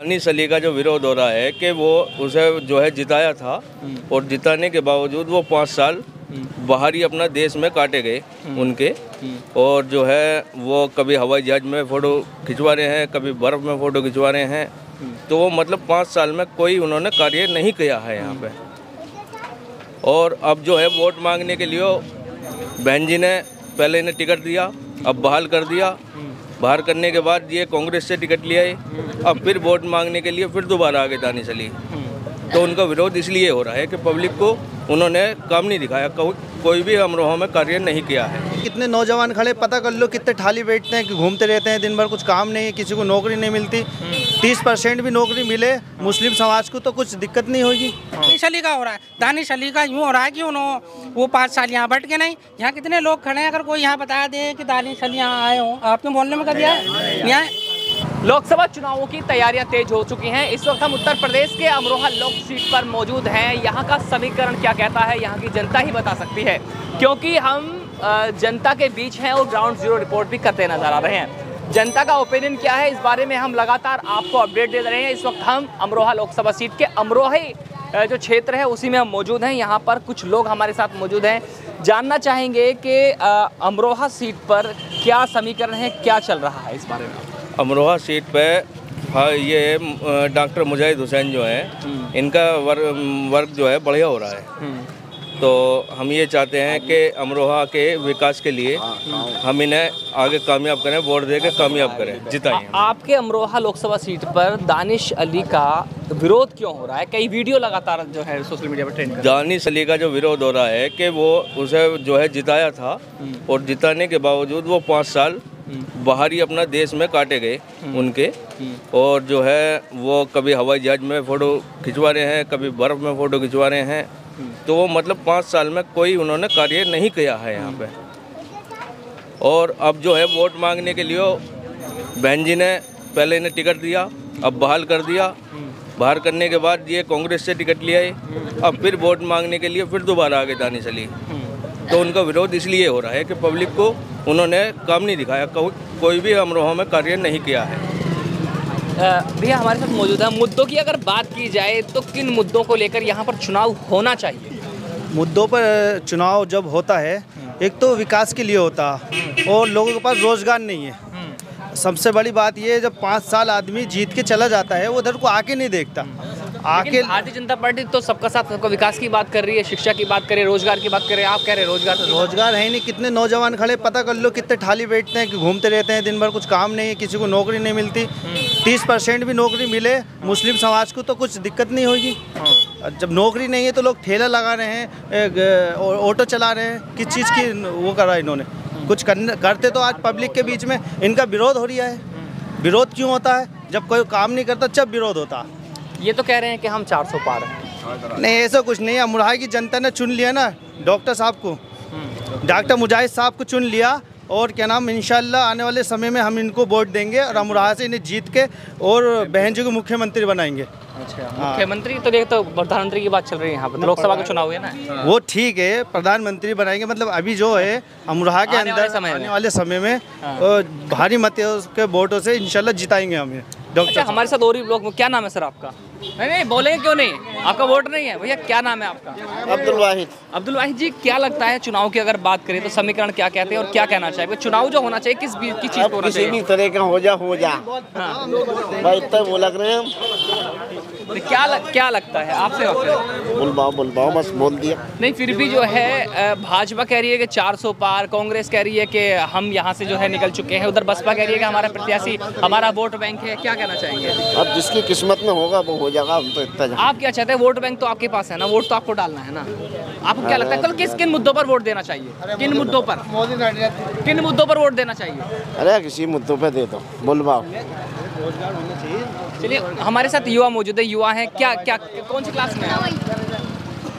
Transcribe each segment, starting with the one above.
दानिश अली का जो विरोध हो रहा है कि वो उसे जो है जिताया था और जिताने के बावजूद वो 5 साल बाहर ही अपना देश में काटे गए उनके, और जो है वो कभी हवाई जहाज में फ़ोटो खिंचवा रहे हैं, कभी बर्फ़ में फ़ोटो खिंचवा रहे हैं। तो वो मतलब 5 साल में कोई उन्होंने कार्य नहीं किया है यहाँ पे। और अब जो है वोट मांगने के लिए बहन जी ने पहले इन्हें टिकट दिया, अब बहाल कर दिया। बाहर करने के बाद ये कांग्रेस से टिकट लिया है, अब फिर वोट मांगने के लिए फिर दोबारा आ गए दानिश अली। तो उनका विरोध इसलिए हो रहा है कि पब्लिक को उन्होंने काम नहीं दिखाया, कोई भी अमरोहा में कार्य नहीं किया है। कितने नौजवान खड़े, पता कर लो कितने ठाली बैठते हैं कि घूमते रहते हैं दिन भर, कुछ काम नहीं है, किसी को नौकरी नहीं मिलती। 30% भी नौकरी मिले मुस्लिम समाज को तो कुछ दिक्कत नहीं होगी। दानिश अली का हो रहा है, दानिश अली का यूँ हो रहा है कि वो 5 साल यहाँ बैठ के नहीं, यहाँ कितने लोग खड़े हैं। अगर कोई यहाँ बता दे कि दानिश अली यहाँ आए हों, आपके मोहल्ले में कर दिया यहाँ। लोकसभा चुनावों की तैयारियां तेज हो चुकी हैं। इस वक्त हम उत्तर प्रदेश के अमरोहा लोक सीट पर मौजूद हैं। यहाँ का समीकरण क्या कहता है यहाँ की जनता ही बता सकती है, क्योंकि हम जनता के बीच हैं और ग्राउंड जीरो रिपोर्ट भी करते नजर आ रहे हैं। जनता का ओपिनियन क्या है इस बारे में हम लगातार आपको अपडेट दे रहे हैं। इस वक्त हम अमरोहा लोकसभा सीट के अमरोही जो क्षेत्र है उसी में हम मौजूद हैं। यहाँ पर कुछ लोग हमारे साथ मौजूद हैं, जानना चाहेंगे कि अमरोहा सीट पर क्या समीकरण है, क्या चल रहा है इस बारे में। अमरोहा सीट पे हाँ, ये डॉक्टर मुजाहिद हुसैन जो हैं इनका वर्क जो है बढ़िया हो रहा है। तो हम ये चाहते हैं कि अमरोहा के विकास के लिए हम इन्हें आगे कामयाब करें, वोट दे के कामयाब करें, जिताएं। आपके अमरोहा लोकसभा सीट पर दानिश अली का विरोध क्यों हो रहा है? कई वीडियो लगातार जो है सोशल मीडिया पर ट्रेंड कर रहे हैं। दानिश अली का जो विरोध हो रहा है कि वो उसे जो है जिताया था और जिताने के बावजूद वो 5 साल बाहर ही अपना देश में काटे गए उनके, और जो है वो कभी हवाई जहाज में फ़ोटो खिंचवा रहे हैं, कभी बर्फ़ में फ़ोटो खिंचवा रहे हैं। तो वो मतलब 5 साल में कोई उन्होंने कार्य नहीं किया है यहाँ पे। और अब जो है वोट मांगने के लिए बहन जी ने पहले इन्हें टिकट दिया, अब बहाल कर दिया। बाहर करने के बाद ये कांग्रेस से टिकट लिया है, अब फिर वोट मांगने के लिए फिर दोबारा आ गए दानिश अली। तो उनका विरोध इसलिए हो रहा है कि पब्लिक को उन्होंने काम नहीं दिखाया, कोई भी अमरोहा में कार्य नहीं किया है। भैया हमारे साथ मौजूद है। मुद्दों की अगर बात की जाए तो किन मुद्दों को लेकर यहाँ पर चुनाव होना चाहिए? मुद्दों पर चुनाव जब होता है, एक तो विकास के लिए होता है और लोगों के पास रोजगार नहीं है। सबसे बड़ी बात ये है, जब 5 साल आदमी जीत के चला जाता है वो उधर को आके नहीं देखता। आके भारतीय जनता पार्टी तो सबका साथ सबका विकास की बात कर रही है, शिक्षा की बात कर रही है, रोजगार की बात कर रहे हैं। आप कह रहे हैं रोजगार है नहीं। कितने नौजवान खड़े, पता कर लो कितने ठाली बैठते हैं कि घूमते रहते हैं दिन भर, कुछ काम नहीं है, किसी को नौकरी नहीं मिलती। 30% भी नौकरी मिले मुस्लिम समाज को तो कुछ दिक्कत नहीं होगी। जब नौकरी नहीं है तो लोग ठेला लगा रहे हैं, ऑटो चला रहे हैं, किस चीज़ की वो करा इन्होंने, कुछ करते तो आज पब्लिक के बीच में इनका विरोध हो रहा है। विरोध क्यों होता है? जब कोई काम नहीं करता जब विरोध होता है। ये तो कह रहे हैं कि हम 400 पार हैं। नहीं, ऐसा कुछ नहीं है। अमरोहा की जनता ने चुन लिया ना डॉक्टर साहब को, डॉक्टर मुजाहिद साहब को चुन लिया, और क्या नाम, इंशाल्लाह आने वाले समय में हम इनको वोट देंगे और अमरोहा से इन्हें जीत के और बहन जी को मुख्यमंत्री बनाएंगे। अच्छा, मुख्यमंत्री तो देख, तो प्रधानमंत्री की बात चल रही है यहाँ पर, लोकसभा का चुनाव है ना। वो ठीक है, प्रधानमंत्री बनाएंगे, मतलब अभी जो है अमरोहा के अंदर आने वाले समय में भारी मतों के वोटों से इंशाल्लाह जिताएंगे हमें डॉक्टर। अच्छा, हमारे साथ और भी लोग, क्या नाम है सर आपका? नहीं बोलेंगे क्यों नहीं, आपका वोट नहीं है भैया, क्या नाम है आपका? अब्दुल वाहिद। अब्दुल वाहिद जी, क्या लगता है चुनाव की अगर बात करें तो समीकरण क्या कहते हैं और क्या कहना चाहिए? चुनाव जो होना चाहिए किस चीज को होना चाहिए? किसी भी तरह का हो जा भाई, इतना वो लग रहे हैं। क्या लगता है आपसे? बुलबाओ बस बोल दिया। नहीं, फिर भी जो है भाजपा कह रही है कि 400 पार, कांग्रेस कह रही है कि हम यहाँ से जो है निकल चुके हैं, उधर बसपा कह रही है कि हमारा प्रत्याशी हमारा वोट बैंक है। क्या कहना चाहेंगे? अब जिसकी किस्मत में होगा वो हो जाएगा। हम तो इतना आप क्या चाहते हैं? वोट बैंक तो आपके पास है ना, वोट तो आपको डालना है ना। आपको क्या लगता है कल किन मुद्दों पर वोट देना चाहिए? किन मुद्दों पर वोट देना चाहिए? अरे किसी मुद्दों पे दे दो, बुलबाओ। चलिए, हमारे साथ युवा मौजूद है। युवा हैं, क्या कौन सी क्लास में है?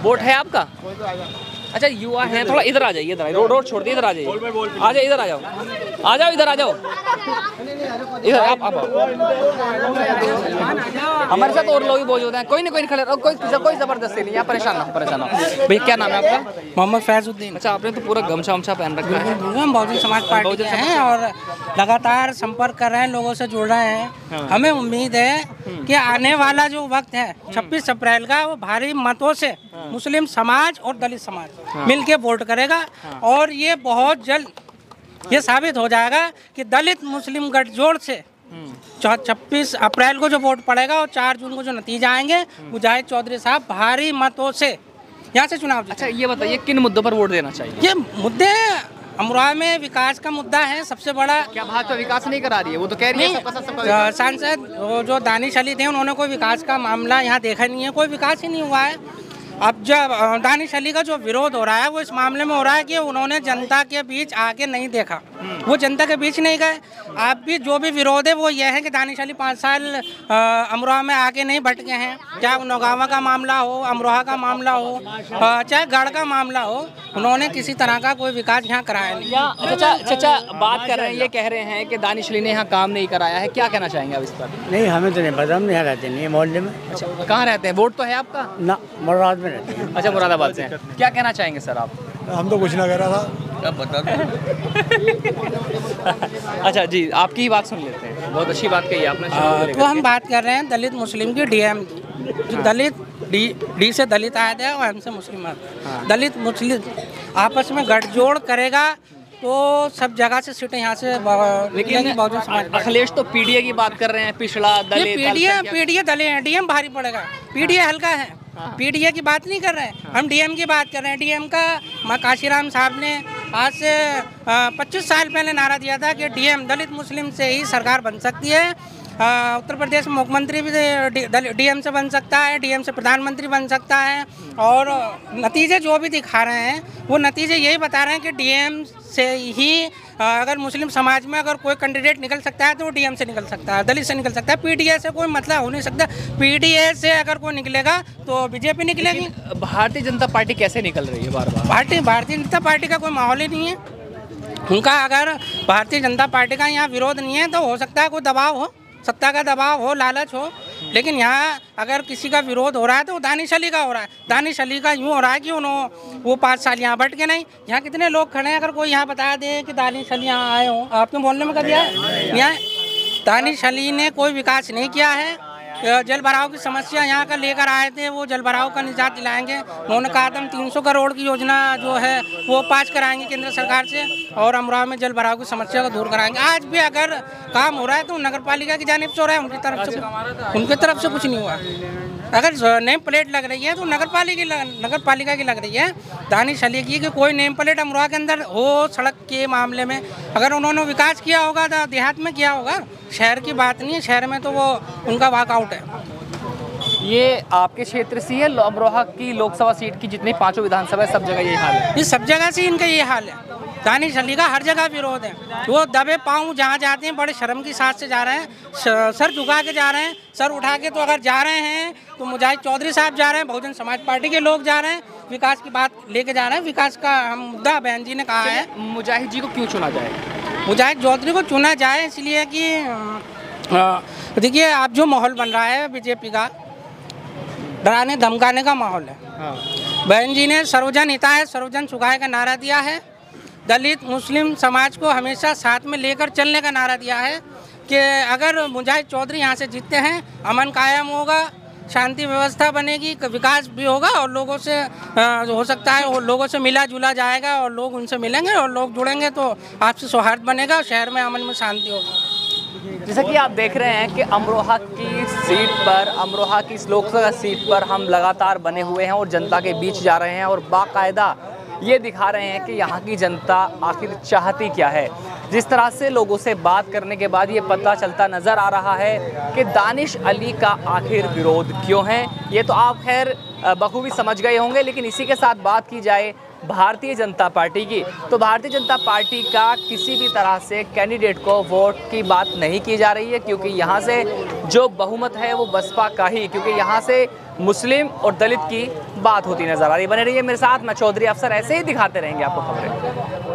वोट है आपका? अच्छा, युवा हैं, थोड़ा इधर आ जाइए, इधर रोड छोड़ दिए, इधर आ जाइए, इधर आ जाओ, इधर आ जाओ, इधर आप हमारे साथ और लोग भी मौजूद हैं। कोई नहीं खड़े रहो, कोई जबरदस्ती नहीं है, परेशान ना हो। भैया क्या नाम है आपका? मोहम्मद फैजुद्दीन। अच्छा, आपने तो पूरा गमछा वमछा पहन रखा है। हम बहुजन समाज पार्टी के हैं और लगातार संपर्क कर रहे हैं, लोगों से जुड़ रहे हैं। हमें उम्मीद है कि आने वाला जो वक्त है 26 अप्रैल का, वो भारी मतों से मुस्लिम समाज और दलित समाज मिलके वोट करेगा और ये बहुत जल्द ये साबित हो जाएगा कि दलित मुस्लिम गठजोड़ से 26 अप्रैल को जो वोट पड़ेगा और 4 जून को जो नतीजा आएंगे, मुजाहिद चौधरी साहब भारी मतों से यहाँ से चुनाव। अच्छा, ये बताइए किन मुद्दों पर वोट देना चाहिए? ये मुद्दे अमरोहा में विकास का मुद्दा है सबसे बड़ा। क्या भाजपा विकास नहीं करा रही है? वो तो कह रही है सांसद जो दानिश अली थे उन्होंने कोई विकास का मामला यहाँ देखा नहीं है, कोई विकास ही नहीं हुआ है। अब जब दानिश अली का जो विरोध हो रहा है वो इस मामले में हो रहा है कि उन्होंने जनता के बीच आके नहीं देखा, वो जनता के बीच नहीं गए। आप भी जो भी विरोध है वो ये है कि दानिश अली 5 साल अमरोहा में आके नहीं भटके हैं, चाहे नौगावा का मामला हो, अमरोहा का मामला हो, चाहे गढ़ का मामला हो, उन्होंने किसी तरह का कोई विकास यहाँ कराया नहीं। चाचा बात कर रहे हैं, ये कह रहे हैं कि दानिश अली ने यहाँ काम नहीं कराया है, क्या कहना चाहेंगे आप इस पर? नहीं, हमें तो नहीं पता, हम यहाँ रहते नहीं मोहल्ले में। अच्छा, कहाँ रहते हैं? वोट तो है आपका ना? मुरादाबाद में रहते हैं। अच्छा, मुरादाबाद से। क्या कहना चाहेंगे सर आप? हम तो कुछ ना कह रहा था, क्या बता अच्छा जी, आपकी ही बात सुन लेते हैं। बहुत अच्छी बात कही आपने। तो हम बात कर रहे हैं दलित मुस्लिम की डीएम की, जो दलित डी से दलित आए थे और एम से मुस्लिम आए। दलित मुस्लिम आपस में गठजोड़ करेगा तो सब जगह से सीटें यहाँ से निकलेंगी। बहुजन समाज अखिलेश तो पीडीए की बात कर रहे हैं, पिछड़ा दलित। पीडीए दलित, डीएम भारी पड़ेगा, पीडीए हल्का है। पीडीए की बात नहीं कर रहे हैं हम, डीएम की बात कर रहे हैं। डीएम का काशीराम साहब ने आज से 25 साल पहले नारा दिया था कि डीएम दलित मुस्लिम से ही सरकार बन सकती है। उत्तर प्रदेश में मुख्यमंत्री भी डीएम से बन सकता है, डीएम से प्रधानमंत्री बन सकता है। और नतीजे जो भी दिखा रहे हैं वो नतीजे यही बता रहे हैं कि डीएम से ही अगर मुस्लिम समाज में अगर कोई कैंडिडेट निकल सकता है तो वो डीएम से निकल सकता है, दलित से निकल सकता है। पीडीए से कोई मतलब हो नहीं सकता। पीडीए से अगर कोई निकलेगा तो बीजेपी निकलेगी। भारतीय जनता पार्टी कैसे निकल रही है बार बार? भारतीय जनता पार्टी का कोई माहौल ही नहीं है उनका। अगर भारतीय जनता पार्टी का यहाँ विरोध नहीं है तो हो सकता है कोई दबाव हो, सत्ता का दबाव हो, लालच हो, लेकिन यहाँ अगर किसी का विरोध हो रहा है तो दानिश अली का हो रहा है। दानिश अली का यूँ हो रहा है कि वो 5 साल यहाँ बैठ के नहीं, यहाँ कितने लोग खड़े हैं। अगर कोई यहाँ बता दे कि दानिश अली यहाँ आए हों, आपके मोहल्ले में कभी आए? यहाँ दानिश अली ने कोई विकास नहीं किया है। जल भराव की समस्या यहाँ का लेकर आए थे, वो जल भराव का निजात दिलाएंगे। उन्होंने कहा था हम 300 करोड़ की योजना जो है वो पास कराएंगे केंद्र सरकार से और अमरोहा में जल भराव की समस्या को दूर कराएंगे। आज भी अगर काम हो रहा है तो नगर पालिका की जानिब से हो रहा है, उनकी तरफ से कुछ नहीं हुआ। अगर नेम प्लेट लग रही है तो नगर पालिका की लग रही है। दानिश अली की कि कोई नेम प्लेट अमरोहा के अंदर हो सड़क के मामले में, अगर उन्होंने विकास किया होगा तो देहात में किया होगा, शहर की बात नहीं है। शहर में तो वो उनका वॉकआउट है। ये आपके क्षेत्र से है अमरोहा की लोकसभा सीट की जितनी 5 विधानसभा है, सब जगह यही हाल है? ये सब जगह से इनका ये हाल है। दानिश अली का हर जगह विरोध है। वो दबे पाँव जहाँ जाते हैं बड़े शर्म की साथ से जा रहे हैं, सर झुका के जा रहे हैं। सर उठा के तो अगर जा रहे हैं तो मुजाहिद चौधरी साहब जा रहे हैं, बहुजन समाज पार्टी के लोग जा रहे हैं, विकास की बात लेके जा रहे हैं। विकास का हम मुद्दा बहन जी ने कहा है। मुजाहिद जी को क्यों चुना जाए? मुजाहिद चौधरी को चुना जाए इसलिए कि देखिए आप जो माहौल बन रहा है बीजेपी का, डराने धमकाने का माहौल है। बहन जी ने सर्वजन हिताय सर्वजन सुखाय का नारा दिया है। दलित मुस्लिम समाज को हमेशा साथ में लेकर चलने का नारा दिया है कि अगर मुजाहिद चौधरी यहाँ से जीतते हैं, अमन कायम होगा, शांति व्यवस्था बनेगी, विकास भी होगा और लोगों से हो सकता है वो लोगों से मिला जुला जाएगा और लोग उनसे मिलेंगे और लोग जुड़ेंगे तो आपसी सौहार्द बनेगा और शहर में अमन में शांति होगी। जैसा कि आप देख रहे हैं कि अमरोहा की सीट पर, अमरोहा की इस लोकसभा सीट पर हम लगातार बने हुए हैं और जनता के बीच जा रहे हैं और बाकायदा ये दिखा रहे हैं कि यहाँ की जनता आखिर चाहती क्या है। जिस तरह से लोगों से बात करने के बाद ये पता चलता नज़र आ रहा है कि दानिश अली का आखिर विरोध क्यों है, ये तो आप खैर बखूबी समझ गए होंगे। लेकिन इसी के साथ बात की जाए भारतीय जनता पार्टी की, तो भारतीय जनता पार्टी का किसी भी तरह से कैंडिडेट को वोट की बात नहीं की जा रही है, क्योंकि यहाँ से जो बहुमत है वो बसपा का ही, क्योंकि यहाँ से मुस्लिम और दलित की बात होती नज़र आ रही। बने रहिए मेरे साथ, मैं चौधरी अफसर, ऐसे ही दिखाते रहेंगे आपको खबरें।